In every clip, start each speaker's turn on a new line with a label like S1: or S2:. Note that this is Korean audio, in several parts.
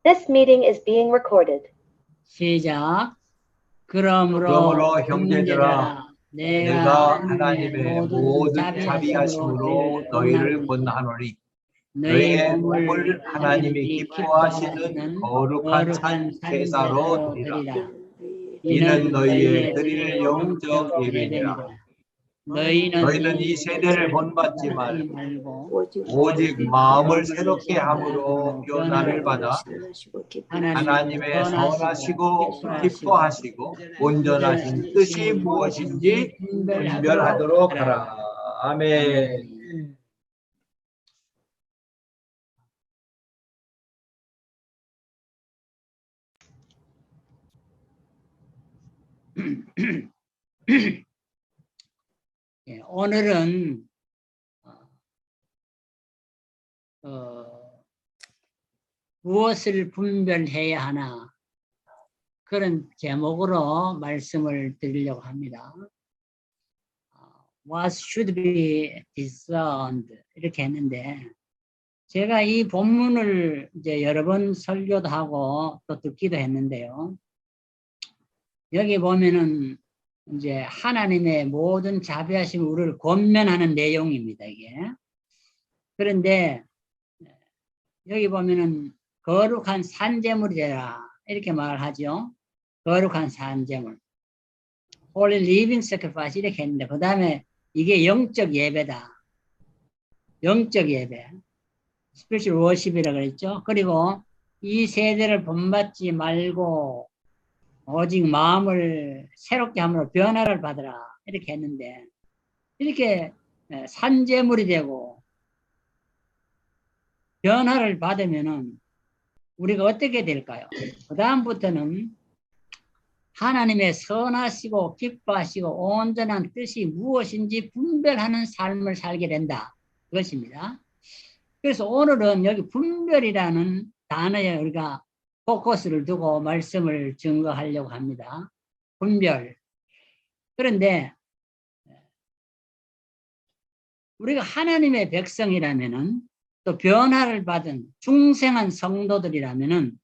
S1: This meeting is being recorded.
S2: 시작. 그러므로
S3: 그러므로 형제들아,
S2: 내가
S3: 내가 하나님의 모든 자비하심으로 너희를 권하노니 너희의 몸을 하나님이 기뻐하시는 거룩한 제사로 드리라. 이는 너희의 드릴 영적 예배니라. 너희는 이 세대를 본받지 말고 오직 마음을 새롭게 함으로 변화를 받아 하나님의 선하시고 기뻐하시고 온전하신 뜻이 무엇인지 분별하도록 하라. 아멘.
S2: 오늘은 무엇을 분별해야 하나 그런 제목으로 말씀을 드리려고 합니다. What should be discerned 이렇게 했는데 제가 이 본문을 이제 여러 번 설교도 하고 또 듣기도 했는데요. 여기 보면은 이제 하나님의 모든 자비하심 우리를 권면하는 내용입니다, 이게. 그런데 여기 보면은 거룩한 산제물이 되라 이렇게 말하죠. 거룩한 산제물. Holy living sacrifice 이렇게 했는데 그 다음에 이게 영적 예배다. 영적 예배. spiritual worship이라고 그랬죠. 그리고 이 세대를 본받지 말고 오직 마음을 새롭게 함으로 변화를 받으라 이렇게 했는데 이렇게 산제물이 되고 변화를 받으면은 우리가 어떻게 될까요? 그 다음부터는 하나님의 선하시고 기뻐하시고 온전한 뜻이 무엇인지 분별하는 삶을 살게 된다. 그것입니다. 그래서 오늘은 여기 분별이라는 단어에 우리가 포커스를 두고 말씀을 증거하려고 합니다. 분별. 그런데 우리가 하나님의 백성이라면은 또 변화를 받은 중생한 성도들이라면은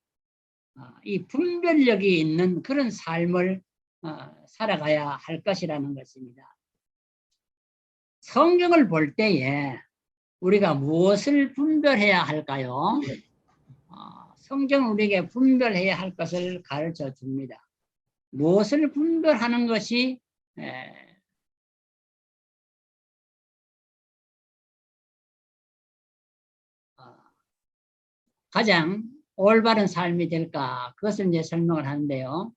S2: 이 분별력이 있는 그런 삶을 살아가야 할 것이라는 것입니다. 성경을 볼 때에 우리가 무엇을 분별해야 할까요? 성경은 우리에게 분별해야 할 것을 가르쳐 줍니다. 무엇을 분별하는 것이 가장 올바른 삶이 될까? 그것을 이제 설명을 하는데요.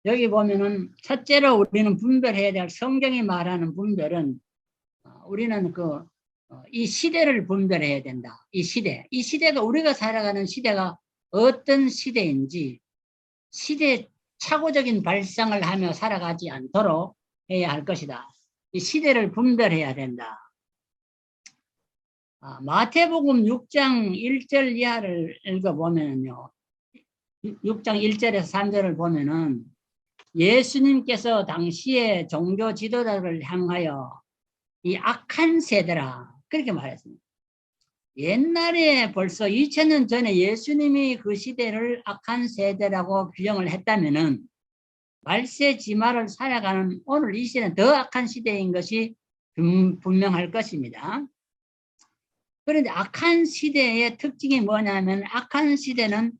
S2: 여기 보면은 첫째로 우리는 분별해야 될 성경이 말하는 분별은 우리는 이 시대를 분별해야 된다. 이 시대가 우리가 살아가는 시대가 어떤 시대인지 시대 착오적인 발상을 하며 살아가지 않도록 해야 할 것이다. 이 시대를 분별해야 된다. 마태복음 6장 1절 이하를 읽어보면요. 6장 1절에서 3절을 보면은 예수님께서 당시에 종교 지도자를 향하여 이 악한 세대라 그렇게 말했습니다. 옛날에 벌써 2000년 전에 예수님이 그 시대를 악한 세대라고 규정을 했다면은 말세 지마를 살아가는 오늘 이 시대는 더 악한 시대인 것이 분명할 것입니다. 그런데 악한 시대의 특징이 뭐냐면 악한 시대는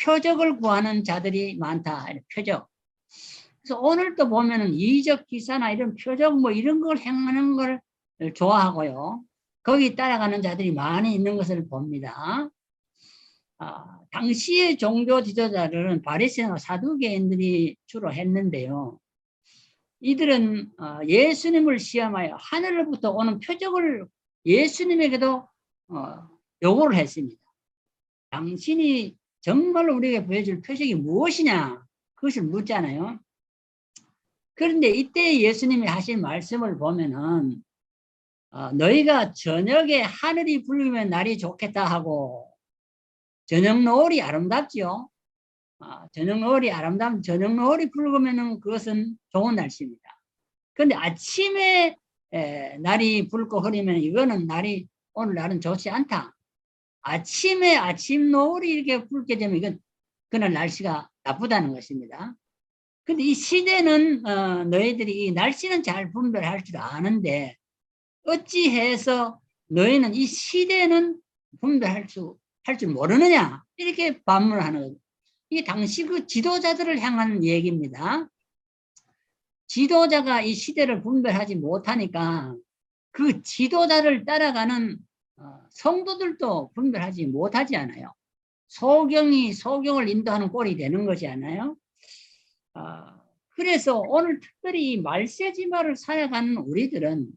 S2: 표적을 구하는 자들이 많다. 표적. 그래서 오늘도 보면은 이적 기사나 이런 표적 뭐 이런 걸 행하는 걸 좋아하고요. 거기 따라가는 자들이 많이 있는 것을 봅니다. 당시의 종교 지도자들은 바리새인과 사두개인들이 주로 했는데요. 이들은 예수님을 시험하여 하늘로부터 오는 표적을 예수님에게도 요구를 했습니다. 당신이 정말로 우리에게 보여줄 표적이 무엇이냐? 그것을 묻잖아요. 그런데 이때 예수님이 하신 말씀을 보면은 너희가 저녁에 하늘이 붉으면 날이 좋겠다 하고 저녁 노을이 아름답지요. 저녁 노을이 아름다운 저녁 노을이 붉으면은 그것은 좋은 날씨입니다. 그런데 아침에 날이 붉고 흐리면 이거는 날이 오늘날은 좋지 않다. 아침에 아침 노을이 이렇게 붉게 되면 이건 그날 날씨가 나쁘다는 것입니다. 근데 이 시대는 너희들이 이 날씨는 잘 분별할 줄 아는데 어찌해서 너희는 이 시대는 분별할 줄 모르느냐 이렇게 반문을 하는 거죠. 이게 당시 그 지도자들을 향한 얘기입니다. 지도자가 이 시대를 분별하지 못하니까 그 지도자를 따라가는 성도들도 분별하지 못하지 않아요. 소경이 소경을 인도하는 꼴이 되는 것이 않아요. 그래서 오늘 특별히 이 말세지마를 살아가는 우리들은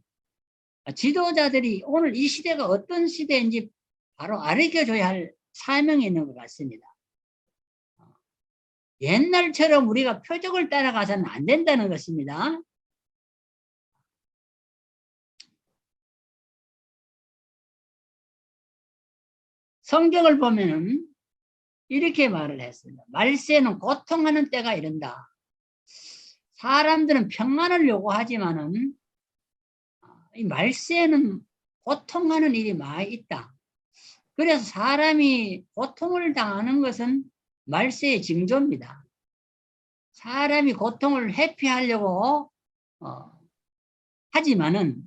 S2: 지도자들이 오늘 이 시대가 어떤 시대인지 바로 알려줘야 할 사명이 있는 것 같습니다. 옛날처럼 우리가 표적을 따라가서는 안 된다는 것입니다. 성경을 보면은 이렇게 말을 했습니다. 말세는 고통하는 때가 이른다. 사람들은 평안을 요구하지만은 이 말세에는 고통하는 일이 많이 있다. 그래서 사람이 고통을 당하는 것은 말세의 징조입니다. 사람이 고통을 회피하려고 하지만은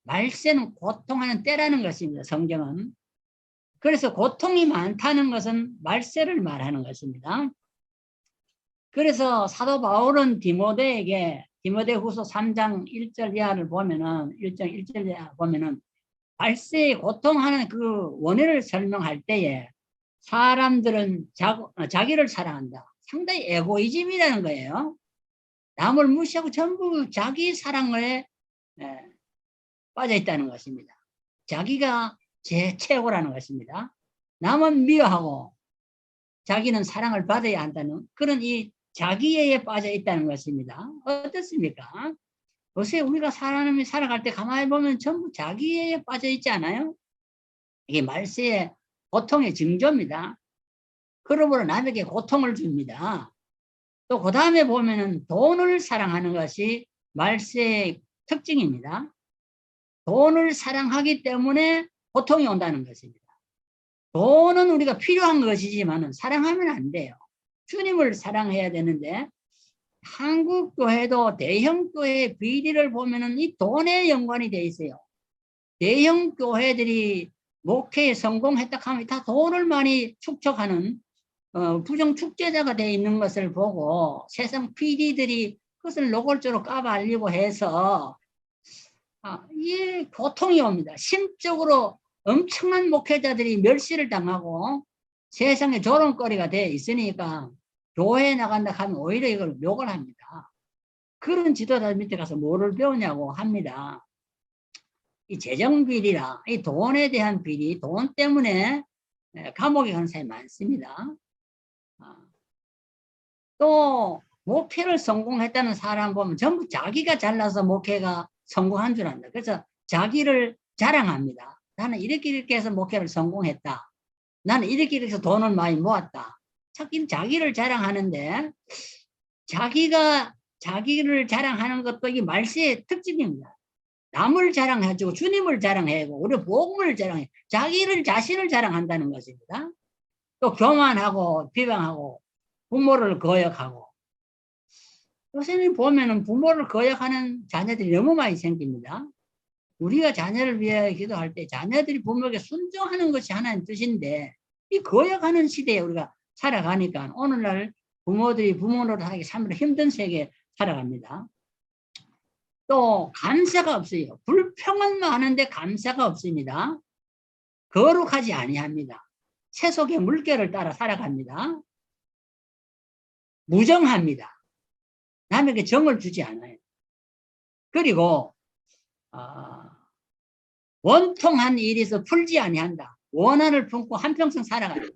S2: 말세는 고통하는 때라는 것입니다. 성경은. 그래서 고통이 많다는 것은 말세를 말하는 것입니다. 그래서 사도 바울은 디모데후서 3장 1절 이하를 보면은 1장 1절 이하 보면은 말세에 고통하는 그 원인을 설명할 때에 사람들은 자기를 사랑한다. 상당히 에고이즘이라는 거예요. 남을 무시하고 전부 자기 사랑에 빠져 있다는 것입니다. 자기가 최고라는 것입니다. 남은 미워하고 자기는 사랑을 받아야 한다는 그런 이 자기애에 빠져 있다는 것입니다. 어떻습니까? 요새 우리가 사람이 살아갈 때 가만히 보면 전부 자기애에 빠져 있지 않아요? 이게 말세의 고통의 징조입니다. 그러므로 남에게 고통을 줍니다. 또 그 다음에 보면은 돈을 사랑하는 것이 말세의 특징입니다. 돈을 사랑하기 때문에 고통이 온다는 것입니다. 돈은 우리가 필요한 것이지만 사랑하면 안 돼요. 주님을 사랑해야 되는데 한국 교회도 대형 교회 비리를 보면은 이 돈에 연관이 돼 있어요. 대형 교회들이 목회에 성공했다 하면 다 돈을 많이 축적하는 부정 축제자가 돼 있는 것을 보고 세상 PD들이 그것을 노골적으로 까발리고 해서 이 고통이 옵니다. 심적으로 엄청난 목회자들이 멸시를 당하고 세상에 조롱거리가 돼 있으니까 교회에 나간다 하면 오히려 이걸 욕을 합니다. 그런 지도자 밑에 가서 뭐를 배우냐고 합니다. 이 재정비리라, 이 돈에 대한 비리, 돈 때문에 감옥에 가는 사람이 많습니다. 또 목회를 성공했다는 사람 보면 전부 자기가 잘나서 목회가 성공한 줄 안다. 그래서 자기를 자랑합니다. 나는 이렇게 해서 목회를 성공했다. 나는 이렇게 해서 돈을 많이 모았다. 자기를 자랑하는데 자기를 자랑하는 것도 이 말세의 특징입니다. 남을 자랑해주고 주님을 자랑해고 우리 복음을 자랑해 자신을 자랑한다는 것입니다. 또 교만하고 비방하고 부모를 거역하고 요새는 보면은 부모를 거역하는 자녀들이 너무 많이 생깁니다. 우리가 자녀를 위해 기도할 때 자녀들이 부모에게 순종하는 것이 하나님 뜻인데 이 거역하는 시대에 우리가 살아가니까 오늘날 부모들이 부모로 하기 참으로 힘든 세계에 살아갑니다. 또 감사가 없어요. 불평은 많은데 감사가 없습니다. 거룩하지 아니합니다. 세속의 물결을 따라 살아갑니다. 무정합니다. 남에게 정을 주지 않아요. 그리고 원통한 일에서 풀지 아니한다. 원한을 품고 한평생 살아가요.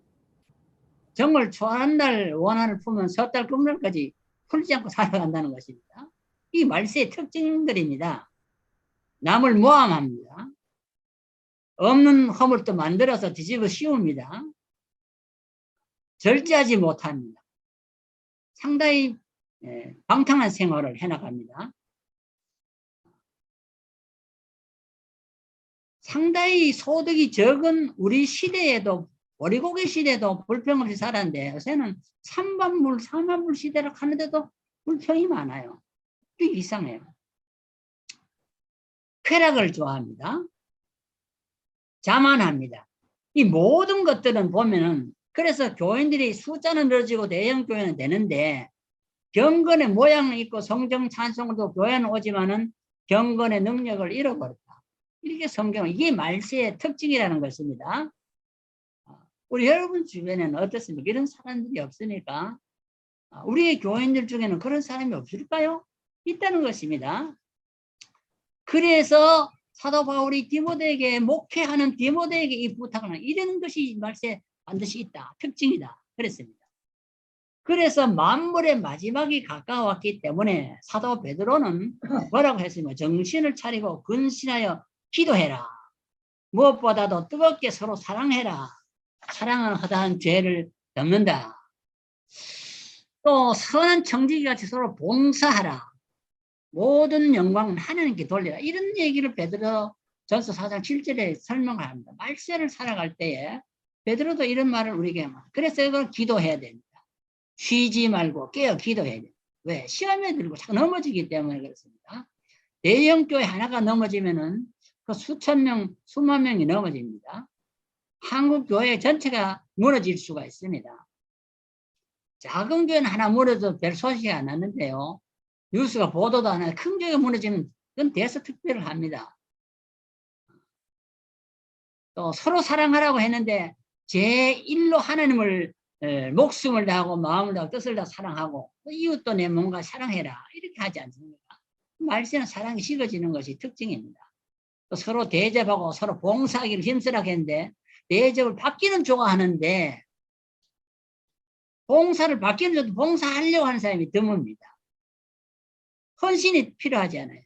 S2: 정을 초한 날 원한을 품으면 섣달 끝날까지 풀지 않고 살아간다는 것입니다. 이 말세의 특징들입니다. 남을 모함합니다. 없는 허물도 만들어서 뒤집어 씌웁니다. 절제하지 못합니다. 상당히 방탕한 생활을 해나갑니다. 상당히 소득이 적은 우리 시대에도 오리고기 시대도 불평 없이 살았는데 요새는 3만불, 4만불 시대를 하는데도 불평이 많아요. 이게 이상해요. 쾌락을 좋아합니다. 자만합니다. 이 모든 것들은 보면은 그래서 교인들이 숫자는 늘어지고 대형 교회는 되는데 경건의 모양은 있고 성경 찬송도 교회는 오지만은 경건의 능력을 잃어버렸다. 이렇게 성경 이게 말세의 특징이라는 것입니다. 우리 여러분 주변에는 어떻습니까? 이런 사람들이 없으니까 우리의 교인들 중에는 그런 사람이 없을까요? 있다는 것입니다. 그래서 사도 바울이 디모데에게 목회하는 디모데에게 이 부탁을 하는 이런 것이 말세 반드시 있다. 특징이다. 그랬습니다. 그래서 만물의 마지막이 가까웠기 때문에 사도 베드로는 뭐라고 했습니까? 정신을 차리고 근신하여 기도해라. 무엇보다도 뜨겁게 서로 사랑해라. 사랑은 허다한 죄를 덮는다. 또 선한 청지기 같이 서로 봉사하라. 모든 영광은 하나님께 돌리라. 이런 얘기를 베드로 전서 4장 7절에 설명을 합니다. 말세를 살아갈 때에 베드로도 이런 말을 우리에게 합니다. 그래서 이걸 기도해야 됩니다. 쉬지 말고 깨어 기도해야 됩니다. 왜? 시험에 들고 자꾸 넘어지기 때문에 그렇습니다. 대형 교회 하나가 넘어지면은 그 수천 명, 수만 명이 넘어집니다. 한국 교회 전체가 무너질 수가 있습니다. 작은 교회는 하나 무너져도 별 소식이 안 났는데요. 뉴스가 보도도 안 하고 큰 교회가 무너지면 그건 대서특별을 합니다. 또 서로 사랑하라고 했는데 제1로 하나님을 목숨을 다하고 마음을 다하고 뜻을 다 사랑하고 이웃도 내 몸과 사랑해라 이렇게 하지 않습니까? 말세는 사랑이 식어지는 것이 특징입니다. 또 서로 대접하고 서로 봉사하기를 힘쓰라고 했는데 대접을 받기는 좋아하는데 봉사를 받기는 좋아도 봉사하려고 하는 사람이 드뭅니다. 헌신이 필요하지 않아요.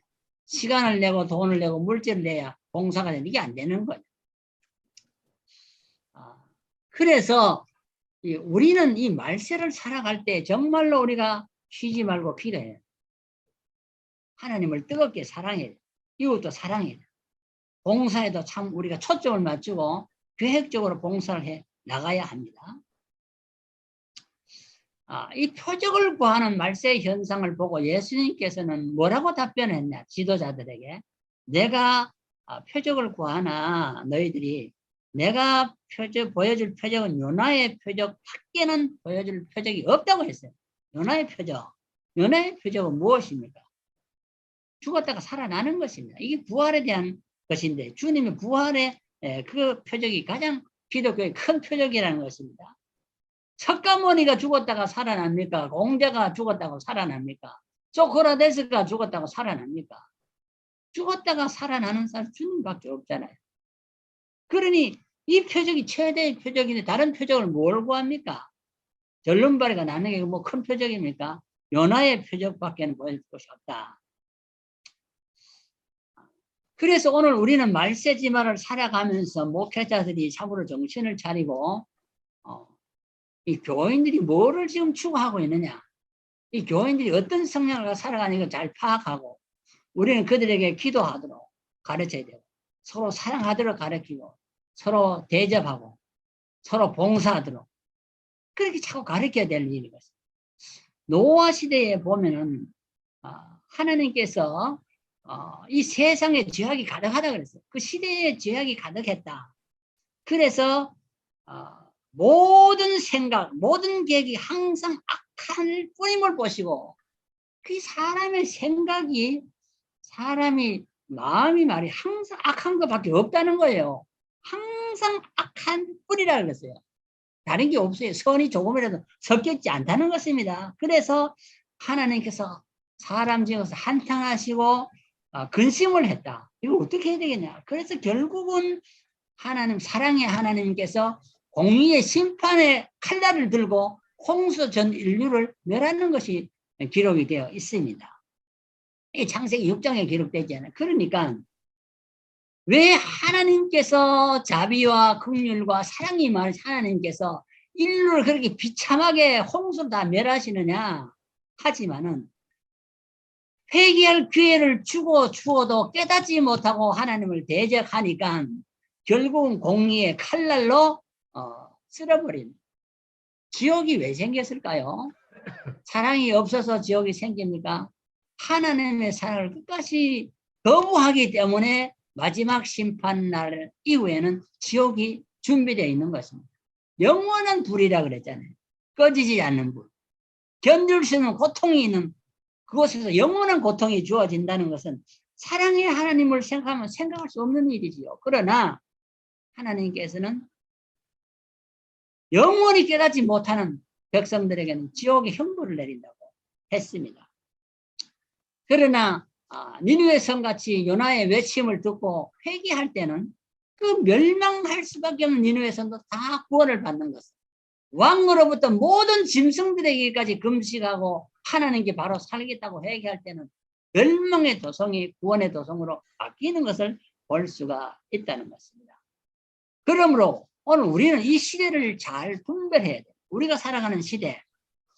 S2: 시간을 내고 돈을 내고 물질을 내야 봉사가 되는 이게 안 되는 거죠. 그래서 우리는 이 말세를 살아갈 때 정말로 우리가 쉬지 말고 기도해요. 하나님을 뜨겁게 사랑해요. 이웃도 사랑해요. 봉사에도 참 우리가 초점을 맞추고 계획적으로 봉사를 해 나가야 합니다. 이 표적을 구하는 말세 현상을 보고 예수님께서는 뭐라고 답변했냐? 지도자들에게 내가 표적을 구하나 너희들이 내가 보여줄 표적은 요나의 표적 밖에는 보여줄 표적이 없다고 했어요. 요나의 표적. 요나의 표적은 무엇입니까? 죽었다가 살아나는 것입니다. 이게 부활에 대한 것인데 주님의 부활의 그 표적이 가장 기독교의 큰 표적이라는 것입니다. 석가모니가 죽었다가 살아납니까? 공자가 죽었다고 살아납니까? 소크라테스가 죽었다고 살아납니까? 죽었다가 살아나는 사람 주님밖에 없잖아요. 그러니 이 표적이 최대의 표적인데 다른 표적을 뭘 구합니까? 절름발이가 나는 게 뭐 큰 표적입니까? 요나의 표적밖에는 보일 것이 없다. 그래서 오늘 우리는 말세지마를 살아가면서 목회자들이 참으로 정신을 차리고 이 교인들이 뭐를 지금 추구하고 있느냐, 이 교인들이 어떤 성향을 살아가는 걸 잘 파악하고 우리는 그들에게 기도하도록 가르쳐야 되고 서로 사랑하도록 가르치고 서로 대접하고 서로 봉사하도록 그렇게 자꾸 가르쳐야 될 일인 것입니다. 노아 시대에 보면은 하나님께서 이 세상에 죄악이 가득하다 그랬어요. 그 시대에 죄악이 가득했다. 그래서 모든 생각, 모든 계획이 항상 악한 뿌림을 보시고 그 사람의 생각이 사람이 마음이 말이 항상 악한 것밖에 없다는 거예요. 항상 악한 뿌리라 그랬어요. 다른 게 없어요. 선이 조금이라도 섞였지 않다는 것입니다. 그래서 하나님께서 사람 중에서 한탄하시고 근심을 했다. 이거 어떻게 해야 되겠냐. 그래서 결국은 하나님, 사랑의 하나님께서 공의의 심판의 칼날을 들고 홍수 전 인류를 멸하는 것이 기록이 되어 있습니다. 이게 창세기 6장에 기록되지 않아요. 그러니까 왜 하나님께서 자비와 긍휼과 사랑이 많은 하나님께서 인류를 그렇게 비참하게 홍수를 다 멸하시느냐 하지만은 회개할 기회를 주어도 깨닫지 못하고 하나님을 대적하니까 결국은 공의의 칼날로 쓸어버린. 지옥이 왜 생겼을까요? 사랑이 없어서 지옥이 생깁니까? 하나님의 사랑을 끝까지 거부하기 때문에 마지막 심판날 이후에는 지옥이 준비되어 있는 것입니다. 영원한 불이라 그랬잖아요. 꺼지지 않는 불. 견딜 수 있는 고통이 있는 그곳에서 영원한 고통이 주어진다는 것은 사랑의 하나님을 생각하면 생각할 수 없는 일이지요. 그러나 하나님께서는 영원히 깨닫지 못하는 백성들에게는 지옥의 형벌을 내린다고 했습니다. 그러나 니느웨 성같이 요나의 외침을 듣고 회개할 때는 그 멸망할 수밖에 없는 니느웨 성도 다 구원을 받는 것입니다. 왕으로부터 모든 짐승들에게까지 금식하고 하나님께 바로 살겠다고 회개할 때는 멸망의 도성이 구원의 도성으로 바뀌는 것을 볼 수가 있다는 것입니다. 그러므로 오늘 우리는 이 시대를 잘 분별해야 돼요. 우리가 살아가는 시대,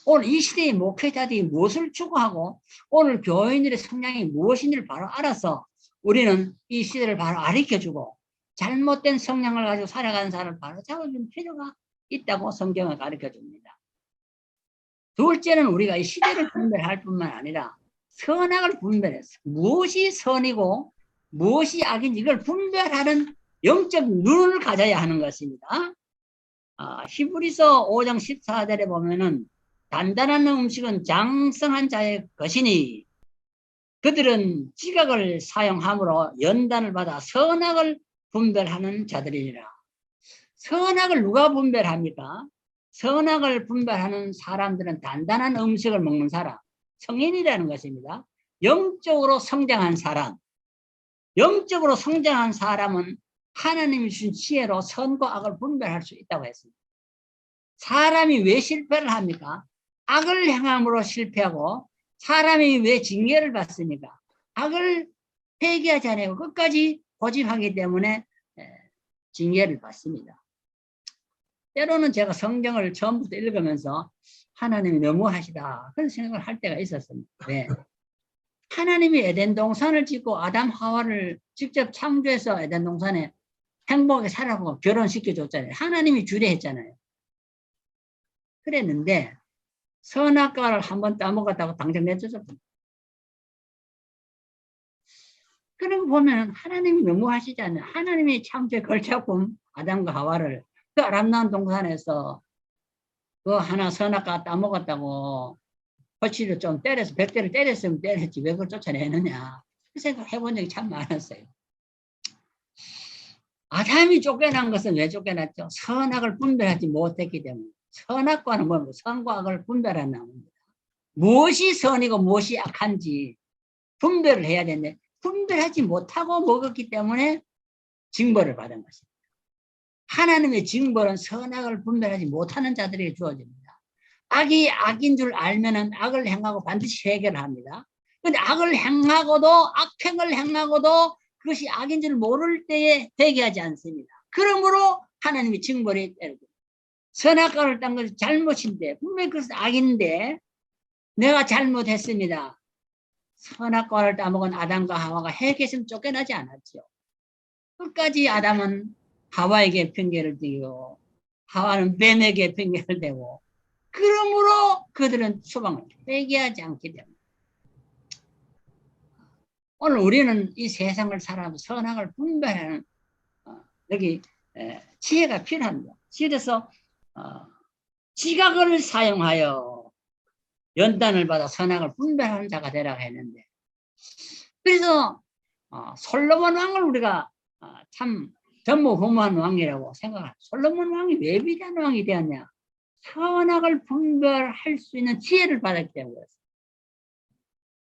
S2: 오늘 이 시대의 목회자들이 무엇을 추구하고 오늘 교인들의 성향이 무엇인지를 바로 알아서 우리는 이 시대를 바로 가르쳐주고 잘못된 성향을 가지고 살아가는 사람을 바로 잡아줄 필요가 있다고 성경을 가르쳐줍니다. 둘째는 우리가 이 시대를 분별할 뿐만 아니라 선악을 분별해서 무엇이 선이고 무엇이 악인지 이걸 분별하는 영적 눈을 가져야 하는 것입니다. 히브리서 5장 14절에 보면은 단단한 음식은 장성한 자의 것이니 그들은 지각을 사용함으로 연단을 받아 선악을 분별하는 자들이니라. 선악을 누가 분별합니까? 선악을 분별하는 사람들은 단단한 음식을 먹는 사람, 성인이라는 것입니다. 영적으로 성장한 사람, 영적으로 성장한 사람은 하나님이 주신 지혜로 선과 악을 분별할 수 있다고 했습니다. 사람이 왜 실패를 합니까? 악을 행함으로 실패하고 사람이 왜 징계를 받습니까? 악을 회개하지 않고 끝까지 고집하기 때문에 징계를 받습니다. 때로는 제가 성경을 처음부터 읽으면서 하나님이 너무하시다 그런 생각을 할 때가 있었습니다. 왜? 하나님이 에덴 동산을 짓고 아담 하와를 직접 창조해서 에덴 동산에 행복하게 살아가고 결혼시켜줬잖아요. 하나님이 주례했잖아요. 그랬는데 선악과를 한번 따먹었다고 당장 내쫓았습니다. 그런 거 보면 하나님이 너무하시지 않나요? 하나님이 창조의 걸작품 아담과 하와를 그 아름다운 동산에서 그 하나 선악과 따먹었다고 허치를 좀 때려서 100대를 때렸으면 때렸지 왜 그걸 쫓아내느냐 그 생각 해본 적이 참 많았어요. 아담이 쫓겨난 것은 왜 쫓겨났죠? 선악을 분별하지 못했기 때문에. 선악과는 뭡니까? 선과 악을 분별하는 겁니다. 무엇이 선이고 무엇이 악한지 분별을 해야 되는데 분별하지 못하고 먹었기 때문에 징벌을 받은 것입니다. 하나님의 징벌은 선악을 분별하지 못하는 자들에게 주어집니다. 악이 악인 줄 알면은 악을 행하고 반드시 해결을 합니다. 그런데 악을 행하고도 악행을 행하고도 그것이 악인 줄 모를 때에 회개하지 않습니다. 그러므로 하나님이 징벌이 때리고 선악과를 딴 것이 잘못인데 분명히 그것은 악인데 내가 잘못했습니다. 선악과를 따먹은 아담과 하와가 회개했으면 쫓겨나지 않았죠. 끝까지 아담은 하와에게 핑계를 대고 하와는 뱀에게 핑계를 대고 그러므로 그들은 소망을 회개하지 않게 됩니다. 오늘 우리는 이 세상을 살아가면서 선악을 분별하는 여기 지혜가 필요합니다. 그래서 지각을 사용하여 연단을 받아 선악을 분별하는 자가 되라고 했는데 그래서 솔로몬 왕을 우리가 참 전무후무한 왕이라고 생각합니다. 솔로몬 왕이 왜 위대한 왕이 되었냐? 선악을 분별할 수 있는 지혜를 받았기 때문에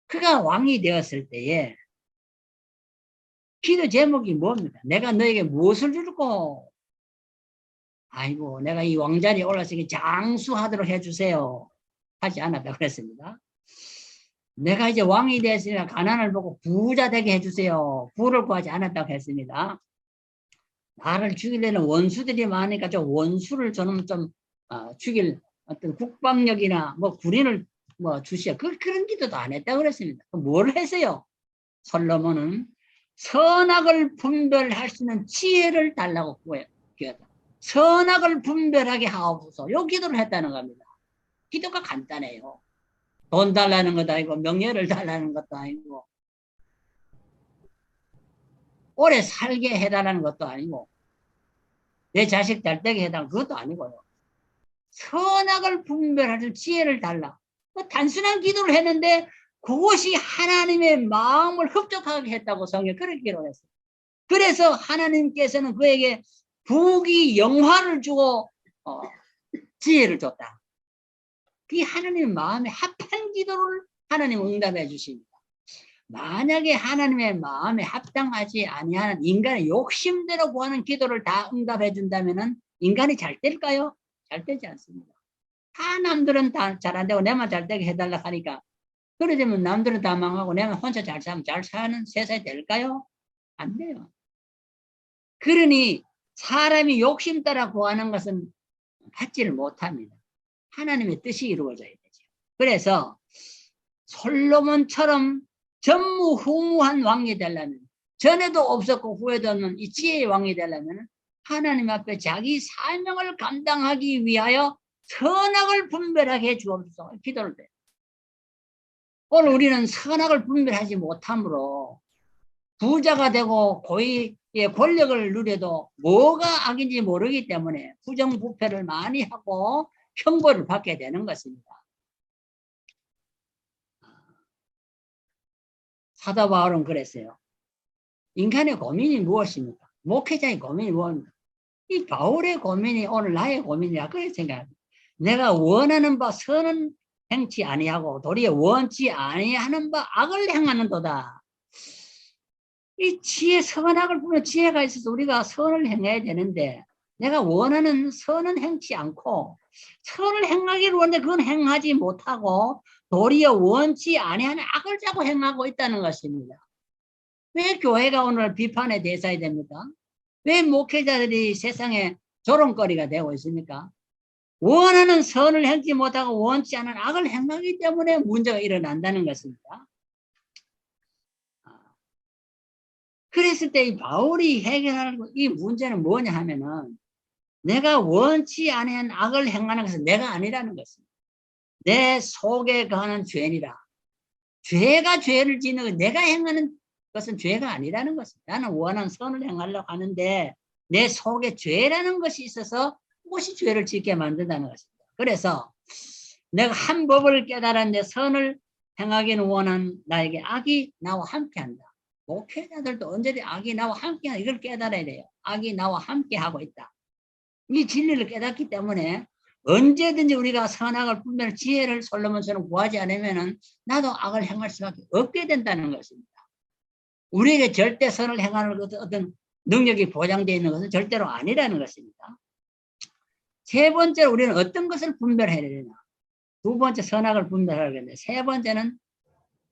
S2: 그가 왕이 되었을 때에 기도 제목이 뭡니까? 내가 너에게 무엇을 줄고 아이고 내가 이 왕자리에 올라서기 장수하도록 해주세요 하지 않았다고 그랬습니다. 내가 이제 왕이 되었으니까 가난을 보고 부자 되게 해주세요 부를 구하지 않았다고 했습니다. 나를 죽이려는 원수들이 많으니까 저 원수를 저는 좀 죽일 어떤 국방력이나 뭐 군인을 뭐 주시오. 그런 기도도 안 했다고 그랬습니다. 뭘 했어요? 솔로몬은 선악을 분별할 수 있는 지혜를 달라고 구해요. 선악을 분별하게 하옵소서. 요 기도를 했다는 겁니다. 기도가 간단해요. 돈 달라는 것도 아니고 명예를 달라는 것도 아니고 오래 살게 해달라는 것도 아니고 내 자식 잘 되게 해달라는 것도 아니고요. 선악을 분별하는 지혜를 달라. 단순한 기도를 했는데 그것이 하나님의 마음을 흡족하게 했다고 성경에 그렇게 기록했어요. 그래서 하나님께서는 그에게 부귀 영화를 주고 지혜를 줬다. 그 하나님의 마음에 합한 기도를 하나님 응답해 주십니다. 만약에 하나님의 마음에 합당하지 아니하는 인간의 욕심대로 구하는 기도를 다 응답해 준다면은 인간이 잘 될까요? 잘 되지 않습니다. 다 남들은 다 잘 안 되고 내만 잘 되게 해달라 하니까 그러자면 남들은 다 망하고 내만 혼자 잘 살면 잘 사는 세상이 될까요? 안 돼요. 그러니 사람이 욕심 따라 구하는 것은 받지를 못합니다. 하나님의 뜻이 이루어져야 되죠. 그래서 솔로몬처럼 전무후무한 왕이 되려면 전에도 없었고 후에도 없는 이 지혜의 왕이 되려면 하나님 앞에 자기 사명을 감당하기 위하여 선악을 분별하게 해 주옵소서 기도를 해요. 오늘 우리는 선악을 분별하지 못함으로 부자가 되고 고위의 권력을 누려도 뭐가 악인지 모르기 때문에 부정부패를 많이 하고 형벌을 받게 되는 것입니다. 사도 바울은 그랬어요. 인간의 고민이 무엇입니까? 목회자의 고민이 무엇입니까? 이 바울의 고민이 오늘 나의 고민이라 그렇게 생각합니다. 내가 원하는 바 선은 행치 아니하고 도리어 원치 아니하는 바 악을 행하는도다. 이 지혜, 선악을 보면 지혜가 있어서 우리가 선을 행해야 되는데 내가 원하는 선은 행치 않고 선을 행하기를 원하는데 그건 행하지 못하고 도리어 원치 아니하는 악을 자꾸 행하고 있다는 것입니다. 왜 교회가 오늘 비판의 대상이 됩니까? 왜 목회자들이 세상에 조롱거리가 되고 있습니까? 원하는 선을 행치 못하고 원치 않은 악을 행하기 때문에 문제가 일어난다는 것입니다. 그랬을 때 이 바울이 해결하는 이 문제는 뭐냐 하면은 내가 원치 않은 악을 행하는 것은 내가 아니라는 것입니다. 내 속에 거하는 죄니라. 죄가 죄를 짓는 것, 내가 행하는 것은 죄가 아니라는 것입니다. 나는 원하는 선을 행하려고 하는데 내 속에 죄라는 것이 있어서 그것이 죄를 짓게 만든다는 것입니다. 그래서 내가 한 법을 깨달았는데 선을 행하기는 원하는 나에게 악이 나와 함께한다. 목회자들도 언제든지 악이 나와 함께한다. 이걸 깨달아야 돼요. 악이 나와 함께하고 있다. 이 진리를 깨닫기 때문에 언제든지 우리가 선악을 분별 지혜를 솔로몬처럼 구하지 않으면은 나도 악을 행할 수밖에 없게 된다는 것입니다. 우리에게 절대 선을 행하는 어떤 능력이 보장되어 있는 것은 절대로 아니라는 것입니다. 세 번째로 우리는 어떤 것을 분별해야 되냐? 두 번째 선악을 분별하려고 했는데 세 번째는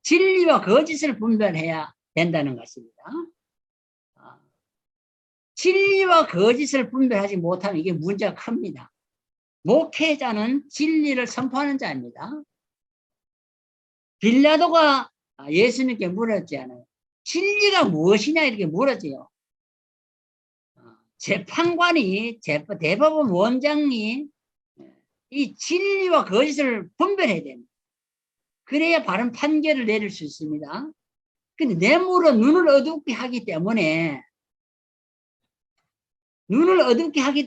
S2: 진리와 거짓을 분별해야 된다는 것입니다. 진리와 거짓을 분별하지 못하면 이게 문제가 큽니다. 목회자는 진리를 선포하는 자입니다. 빌라도가 예수님께 물었잖아요. 진리가 무엇이냐 이렇게 물었지요. 재판관이 대법원 원장이 이 진리와 거짓을 분별해야 됩니다. 그래야 바른 판결을 내릴 수 있습니다. 근데 뇌물로 눈을 어둡게 하기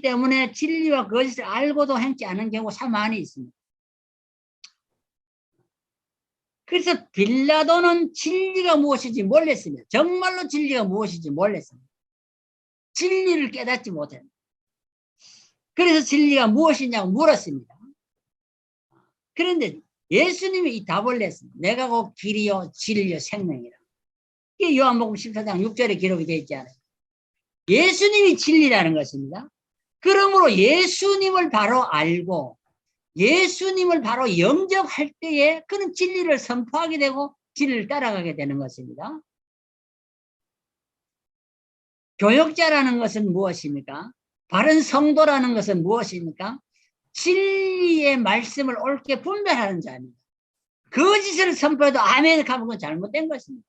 S2: 때문에 진리와 거짓을 알고도 행치 않은 경우가 참 많이 있습니다. 그래서 빌라도는 진리가 무엇인지 몰랐습니다. 정말로 진리가 무엇인지 몰랐습니다. 진리를 깨닫지 못했습니다. 그래서 진리가 무엇이냐고 물었습니다. 그런데 예수님이 이 답을 냈습니다. 내가 곧 길이요 진리요 생명이라. 이게 요한복음 14장 6절에 기록이 되어 있지 않아요. 예수님이 진리라는 것입니다. 그러므로 예수님을 바로 알고 예수님을 바로 영접할 때에 그는 진리를 선포하게 되고 진리를 따라가게 되는 것입니다. 교역자라는 것은 무엇입니까? 바른 성도라는 것은 무엇입니까? 진리의 말씀을 옳게 분별하는 자입니다. 거짓을 선포해도 아멘 하면 그건 잘못된 것입니다.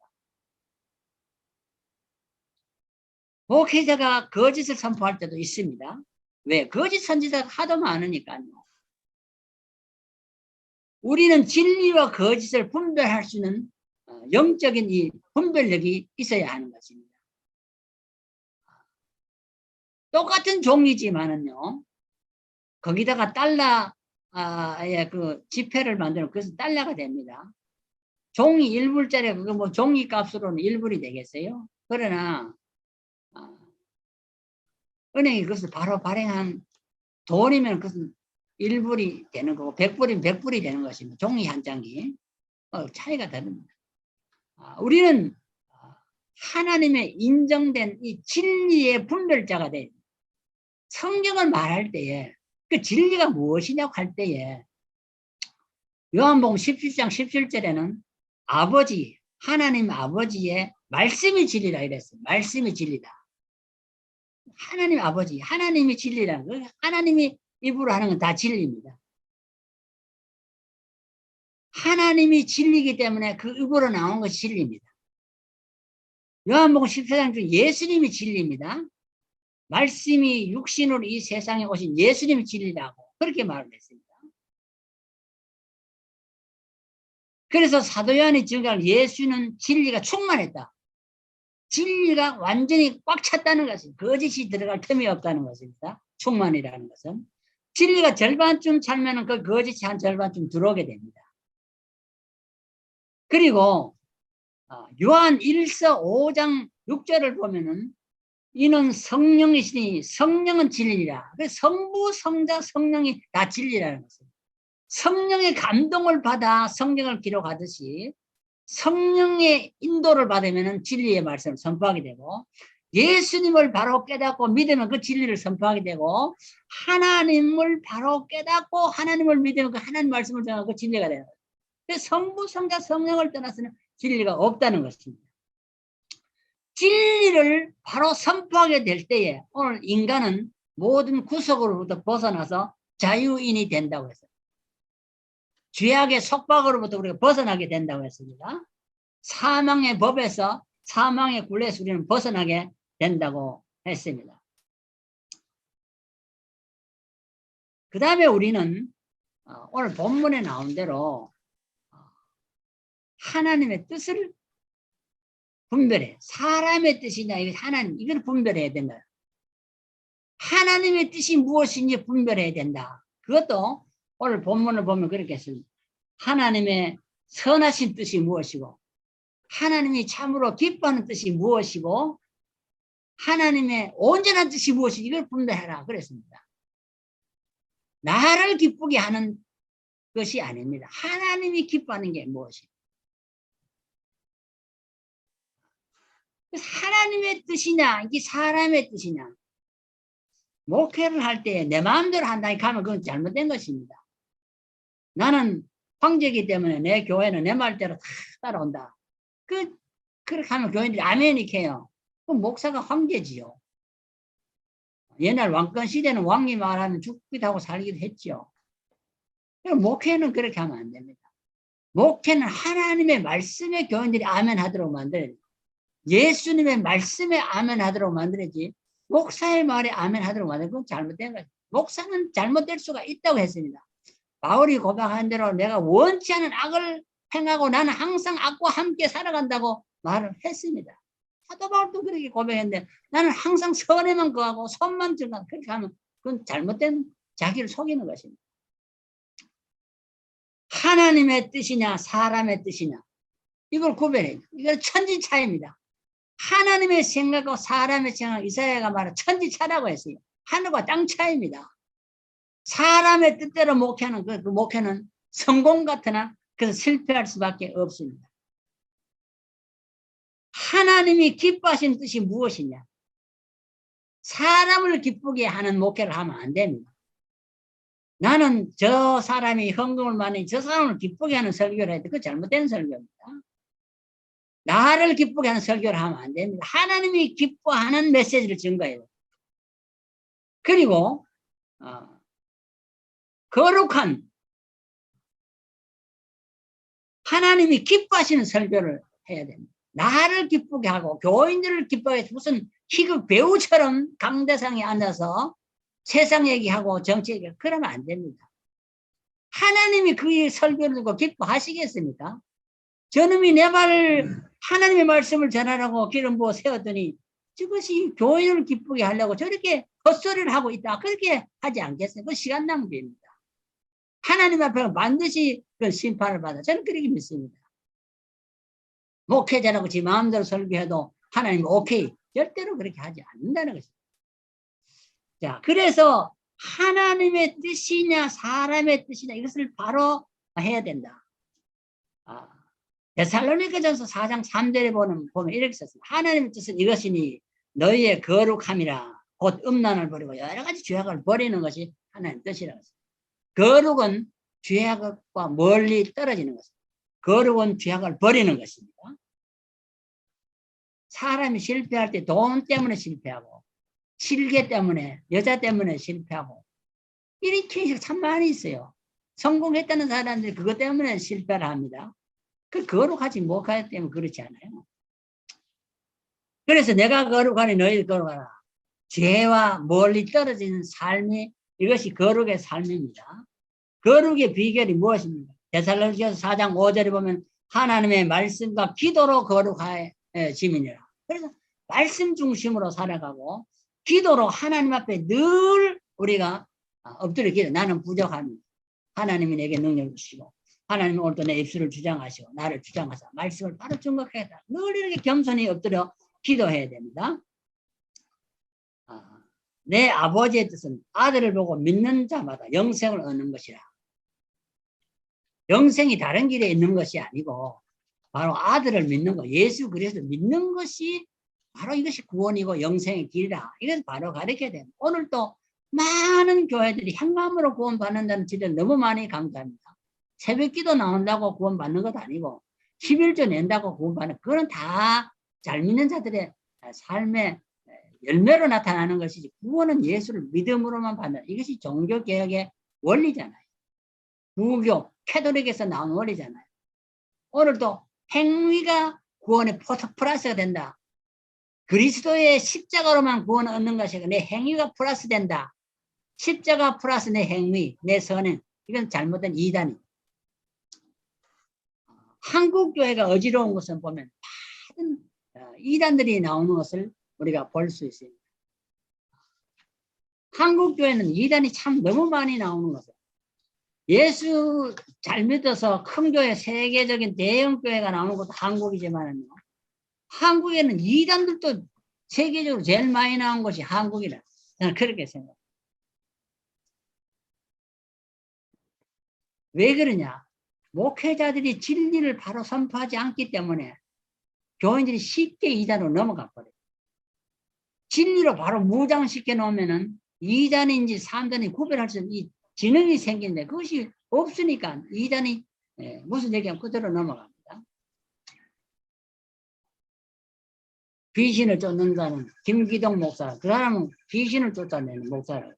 S2: 목회자가 거짓을 선포할 때도 있습니다. 왜? 거짓 선지자가 하도 많으니까요. 우리는 진리와 거짓을 분별할 수 있는 영적인 이 분별력이 있어야 하는 것입니다. 똑같은 종이지만은요, 거기다가 그 지폐를 만들면 그래서 달러가 됩니다. 종이 1불짜리 그거 뭐 종이 값으로는 1불이 되겠어요? 그러나 은행이 그것을 바로 발행한 돈이면 그것은 1불이 되는 거고 100불이면 100불이 되는 것입니다. 종이 한 장이 차이가 다릅니다. 우리는 하나님의 인정된 이 진리의 분별자가 돼. 성경을 말할 때에 그 진리가 무엇이냐고 할 때에 요한복음 17장 17절에는 아버지, 하나님 아버지의 말씀이 진리라 이랬어요. 말씀이 진리다. 하나님 아버지, 하나님이 진리라는 거. 하나님이 입으로 하는 건 다 진리입니다. 하나님이 진리이기 때문에 그 입으로 나온 것이 진리입니다. 요한복음 14장 중 예수님이 진리입니다. 말씀이 육신으로 이 세상에 오신 예수님이 진리라고 그렇게 말을 했습니다. 그래서 사도 요한이 증거할 예수는 진리가 충만했다. 진리가 완전히 꽉 찼다는 것은 거짓이 들어갈 틈이 없다는 것입니다. 충만이라는 것은. 진리가 절반쯤 차면 그 거짓이 한 절반쯤 들어오게 됩니다. 그리고 요한 1서 5장 6절을 보면은 이는 성령이시니 성령은 진리라. 성부, 성자, 성령이 다 진리라는 것입니다. 성령의 감동을 받아 성경을 기록하듯이 성령의 인도를 받으면 진리의 말씀을 선포하게 되고 예수님을 바로 깨닫고 믿으면 그 진리를 선포하게 되고 하나님을 바로 깨닫고 하나님을 믿으면 그 하나님 말씀을 전하고 그 진리가 되는 거예요. 성부, 성자, 성령을 떠나서는 진리가 없다는 것입니다. 진리를 바로 선포하게 될 때에 오늘 인간은 모든 구속으로부터 벗어나서 자유인이 된다고 했어요. 죄악의 속박으로부터 우리가 벗어나게 된다고 했습니다. 사망의 법에서 사망의 굴레에서 우리는 벗어나게 된다고 했습니다. 그 다음에 우리는 오늘 본문에 나온 대로 하나님의 뜻을 분별해. 사람의 뜻이냐, 하나님, 이걸 분별해야 된다. 하나님의 뜻이 무엇인지 분별해야 된다. 그것도 오늘 본문을 보면 그렇게 했습니다. 하나님의 선하신 뜻이 무엇이고, 하나님이 참으로 기뻐하는 뜻이 무엇이고, 하나님의 온전한 뜻이 무엇인지 이걸 분별해라. 그랬습니다. 나를 기쁘게 하는 것이 아닙니다. 하나님이 기뻐하는 게 무엇이고. 하나님의 뜻이냐, 이게 사람의 뜻이냐. 목회를 할 때 내 마음대로 한다니까 하면 그건 잘못된 것입니다. 나는 황제이기 때문에 내 교회는 내 말대로 다 따라온다. 그렇게 하면 교인들이 아멘이 해요. 그럼 목사가 황제지요. 옛날 왕권 시대는 왕이 말하면 죽기도 하고 살기도 했죠. 목회는 그렇게 하면 안 됩니다. 목회는 하나님의 말씀에 교인들이 아멘 하도록 만들어야 돼요. 예수님의 말씀에 아멘 하도록 만들어야지 목사의 말에 아멘 하도록 만들면 그건 잘못된 거예요. 목사는 잘못될 수가 있다고 했습니다. 바울이 고백한 대로 내가 원치 않은 악을 행하고 나는 항상 악과 함께 살아간다고 말을 했습니다. 사도 바울도 그렇게 고백했는데 나는 항상 선에만 거하고 손만 들고 그렇게 하면 그건 잘못된 자기를 속이는 것입니다. 하나님의 뜻이냐 사람의 뜻이냐 이걸 구별해요. 이건 천지차이입니다. 하나님의 생각과 사람의 생각, 이사야가 말한 천지차라고 했어요. 하늘과 땅 차이입니다. 사람의 뜻대로 목회하는 그 목회는 성공 같으나 그래서 실패할 수밖에 없습니다. 하나님이 기뻐하시는 뜻이 무엇이냐? 사람을 기쁘게 하는 목회를 하면 안 됩니다. 나는 저 사람이 헌금을 많이 저 사람을 기쁘게 하는 설교를 해도 그 잘못된 설교입니다. 나를 기쁘게 하는 설교를 하면 안 됩니다. 하나님이 기뻐하는 메시지를 증거해요. 그리고 거룩한 하나님이 기뻐하시는 설교를 해야 됩니다. 나를 기쁘게 하고 교인들을 기뻐해 무슨 희극 배우처럼 강대상에 앉아서 세상 얘기하고 정치 얘기하고 그러면 안 됩니다. 하나님이 그 설교를 듣고 기뻐하시겠습니까? 저놈이 내 말을 하나님의 말씀을 전하라고 기름 부어 세웠더니 저것이 교인을 기쁘게 하려고 저렇게 헛소리를 하고 있다. 그렇게 하지 않겠어요? 그 시간 낭비입니다. 하나님 앞에 반드시 그 심판을 받아. 저는 그렇게 믿습니다. 목회자라고 지 마음대로 설교해도 하나님 오케이. 절대로 그렇게 하지 않는다는 것입니다. 자, 그래서 하나님의 뜻이냐 사람의 뜻이냐 이것을 바로 해야 된다. 데살로니가전서 4장 3절에 보면 이렇게 썼습니다. 하나님의 뜻은 이것이니 너희의 거룩함이라 곧 음란을 버리고 여러 가지 죄악을 버리는 것이 하나님의 뜻이라고 했습니다. 거룩은 죄악과 멀리 떨어지는 것입니다. 거룩은 죄악을 버리는 것입니다. 사람이 실패할 때 돈 때문에 실패하고 실계 때문에 여자 때문에 실패하고 이런 케이스가 참 많이 있어요. 성공했다는 사람들이 그것 때문에 실패를 합니다. 그 거룩하지 못하기 때문에 그렇지 않아요. 그래서 내가 거룩하니 너희들 거룩하라. 죄와 멀리 떨어지는 삶이 이것이 거룩의 삶입니다. 거룩의 비결이 무엇입니까? 데살로니가서 4장 5절에 보면 하나님의 말씀과 기도로 거룩해지느니라. 그래서 말씀 중심으로 살아가고 기도로 하나님 앞에 늘 우리가 엎드려 기도. 나는 부족합니다. 하나님이 내게 능력을 주시고 하나님이 오늘도 내 입술을 주장하시고 나를 주장하사 말씀을 바로 증거하겠다. 늘 이렇게 겸손히 엎드려 기도해야 됩니다. 내 아버지의 뜻은 아들을 보고 믿는 자마다 영생을 얻는 것이라. 영생이 다른 길에 있는 것이 아니고 바로 아들을 믿는 것, 예수 그리스도 믿는 것이 바로 이것이 구원이고 영생의 길이라. 이것을 바로 가르쳐야 됩니다. 오늘도 많은 교회들이 현감으로 구원받는다는 지를 너무 많이 강조합니다. 새벽기도 나온다고 구원받는 것도 아니고 11조 낸다고 구원받는 그건 다 잘 믿는 자들의 삶의 열매로 나타나는 것이지 구원은 예수를 믿음으로만 받는 이것이 종교개혁의 원리잖아요. 부교, 캐톨릭에서 나온 원리잖아요. 오늘도 행위가 구원의 플러스가 된다. 그리스도의 십자가로만 구원을 얻는 것이 아니라 내 행위가 플러스 된다. 십자가 플러스 내 행위, 내 선행. 이건 잘못된 이단이. 한국 교회가 어지러운 것을 보면 많은 이단들이 나오는 것을 우리가 볼 수 있습니다. 한국 교회는 이단이 참 너무 많이 나오는 것을. 예수 잘 믿어서 큰 교회, 세계적인 대형 교회가 나오는 것도 한국이지만요. 한국에는 이단들도 세계적으로 제일 많이 나온 것이 한국이라. 저는 그렇게 생각합니다. 왜 그러냐? 목회자들이 진리를 바로 선포하지 않기 때문에 교인들이 쉽게 이단으로 넘어가 버려요. 진리로 바로 무장시켜 놓으면은 이단인지 삼단인지 구별할 수 있는 이 지능이 생기는데 그것이 없으니까 이단이 무슨 얘기하면 그대로 넘어갑니다. 귀신을 쫓는 자는 김기동 목사, 그 사람은 귀신을 쫓아내는 목사라고.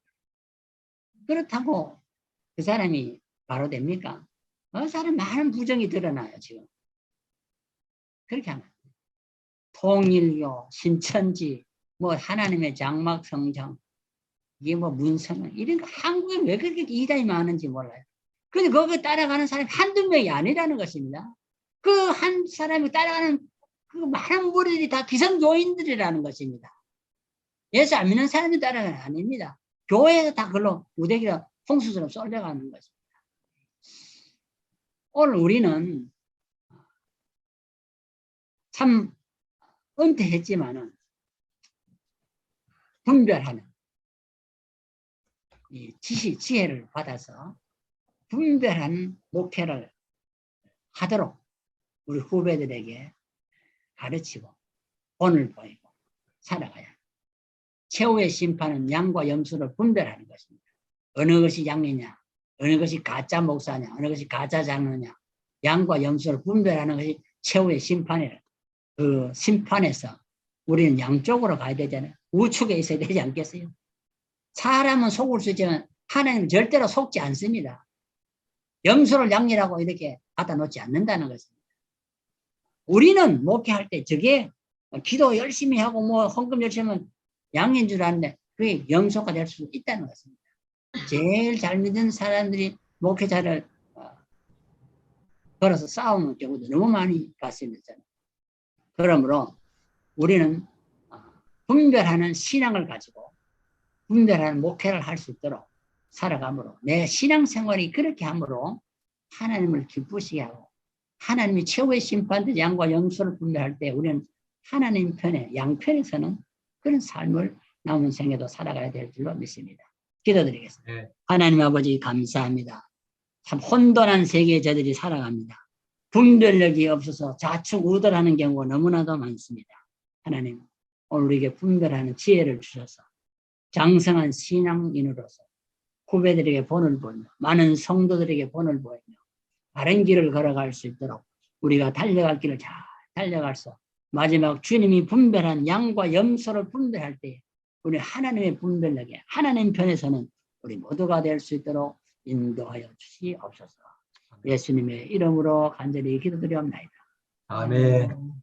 S2: 그렇다고 그 사람이 바로 됩니까? 그 사람 많은 부정이 드러나요 지금. 그렇게 하면 통일교, 신천지, 뭐 하나님의 장막 성장, 이게 뭐 문성 이런 거 한국에 왜 그렇게 이단이 많은지 몰라요. 근데 거기 따라가는 사람이 한두 명이 아니라는 것입니다. 그 한 사람이 따라가는 그 많은 무리들이 다 기성교인들이라는 것입니다. 예수 안 믿는 사람이 따라가는 게 아닙니다. 교회에서 다 그걸로 무대기로 홍수처럼 쏠려가는 것입니다. 오늘 우리는 참 은퇴했지만은 분별하는 이 지혜를 받아서 분별한 목회를 하도록 우리 후배들에게 가르치고 본을 보이고 살아가야 합니다. 최후의 심판은 양과 염소를 분별하는 것입니다. 어느 것이 양이냐, 어느 것이 가짜 목사냐, 어느 것이 가짜 장로냐, 양과 염소를 분별하는 것이 최후의 심판이라. 그 심판에서 우리는 양쪽으로 가야 되잖아요. 우측에 있어야 되지 않겠어요? 사람은 속을 수 있지만 하나님은 절대로 속지 않습니다. 염소를 양이라고 이렇게 받아놓지 않는다는 것입니다. 우리는 목회할 때 저게 기도 열심히 하고 뭐 헌금 열심히 하면 양인 줄 아는데 그게 염소가 될 수 있다는 것입니다. 제일 잘 믿는 사람들이 목회자를 걸어서 싸우는 경우도 너무 많이 봤습니다. 그러므로 우리는 분별하는 신앙을 가지고 분별하는 목회를 할 수 있도록 살아감으로 내 신앙생활이 그렇게 함으로 하나님을 기쁘시게 하고 하나님이 최후의 심판대 양과 염소를 분별할 때 우리는 하나님 편에 양편에서는 그런 삶을 남은 생에도 살아가야 될 줄로 믿습니다. 기도드리겠습니다.
S3: 네.
S2: 하나님 아버지 감사합니다. 참 혼돈한 세계에 저들이 살아갑니다. 분별력이 없어서 좌충우돌하는 경우가 너무나도 많습니다. 하나님 오늘 우리에게 분별하는 지혜를 주셔서 장성한 신앙인으로서 후배들에게 본을 보이며 많은 성도들에게 본을 보이며 바른 길을 걸어갈 수 있도록 우리가 달려갈 길을 잘 달려가서 마지막 주님이 분별한 양과 염소를 분별할 때 우리 하나님의 분별력에 하나님 편에서는 우리 모두가 될 수 있도록 인도하여 주시옵소서. 예수님의 이름으로 간절히 기도드리옵나이다.
S3: 아멘.